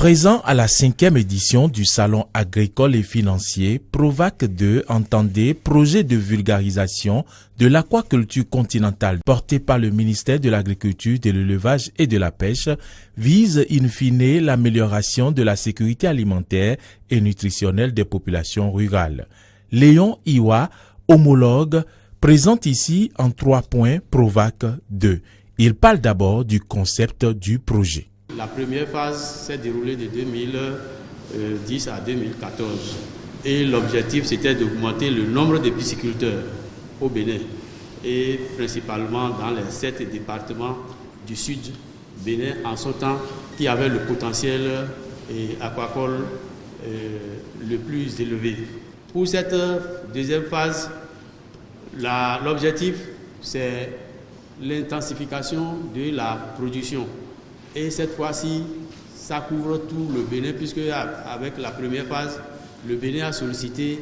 Présent à la 5e édition du Salon agricole et financier, Provac 2 entendait projet de vulgarisation de l'aquaculture continentale porté par le ministère de l'Agriculture, de l'Élevage et de la Pêche, vise in fine l'amélioration de la sécurité alimentaire et nutritionnelle des populations rurales. Léon Iwa, homologue, présente ici en 3 points Provac 2. Il parle d'abord du concept du projet. La première phase s'est déroulée de 2010 à 2014 et l'objectif c'était d'augmenter le nombre de pisciculteurs au Bénin et principalement dans les 7 départements du sud Bénin en sortant qui avaient le potentiel aquacole le plus élevé. Pour cette deuxième phase, l'objectif c'est l'intensification de la production. Et cette fois-ci, ça couvre tout le Bénin, puisque avec la première phase, le Bénin a sollicité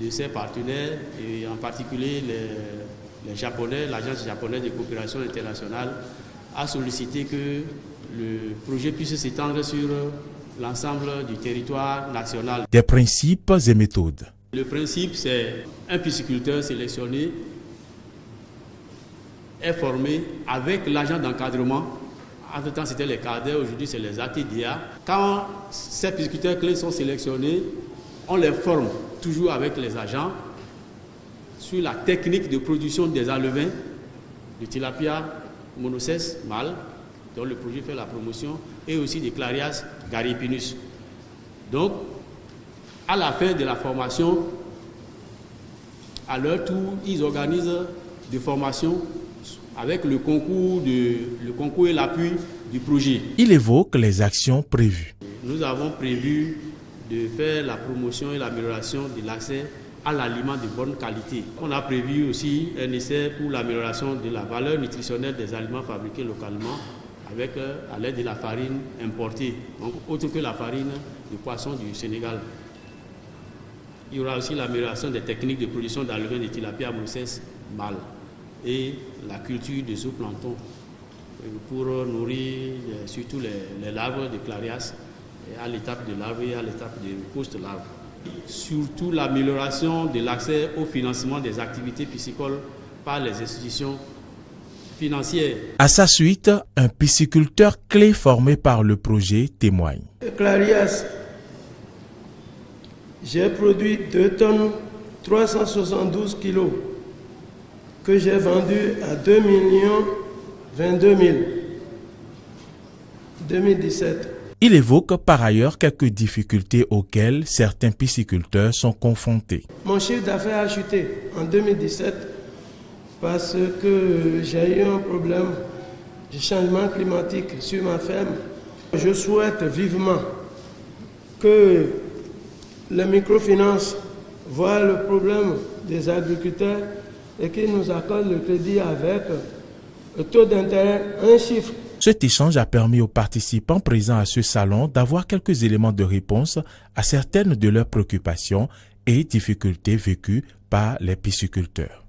de ses partenaires, et en particulier les Japonais, l'Agence japonaise de coopération internationale, a sollicité que le projet puisse s'étendre sur l'ensemble du territoire national. Des principes et méthodes. Le principe, c'est un pisciculteur sélectionné est formé avec l'agent d'encadrement. Entre-temps, c'était les cadres, aujourd'hui, c'est les ATDA. Quand ces pisciculteurs clés sont sélectionnés, on les forme toujours avec les agents sur la technique de production des alevins, de tilapia monocesse mâle, dont le projet fait la promotion, et aussi de Clarias garipinus. Donc, à la fin de la formation, à leur tour, ils organisent des formations avec le concours et l'appui du projet. Il évoque les actions prévues. Nous avons prévu de faire la promotion et l'amélioration de l'accès à l'aliment de bonne qualité. On a prévu aussi un essai pour l'amélioration de la valeur nutritionnelle des aliments fabriqués localement avec à l'aide de la farine importée, donc autre que la farine de poisson du Sénégal. Il y aura aussi l'amélioration des techniques de production d'alevins de tilapia monocesse mâle et la culture de zooplancton pour nourrir surtout les larves de Clarias à l'étape de larve et à l'étape de post-larve. Surtout l'amélioration de l'accès au financement des activités piscicoles par les institutions financières. À sa suite, un pisciculteur clé formé par le projet témoigne. Clarias, j'ai produit 2 tonnes 372 kilos que j'ai vendu à 2 022 000 2017. Il évoque par ailleurs quelques difficultés auxquelles certains pisciculteurs sont confrontés. Mon chiffre d'affaires a chuté en 2017 parce que j'ai eu un problème de changement climatique sur ma ferme. Je souhaite vivement que les microfinances voient le problème des agriculteurs et qu'ils nous accordent le crédit avec le taux d'intérêt, un chiffre. Cet échange a permis aux participants présents à ce salon d'avoir quelques éléments de réponse à certaines de leurs préoccupations et difficultés vécues par les pisciculteurs.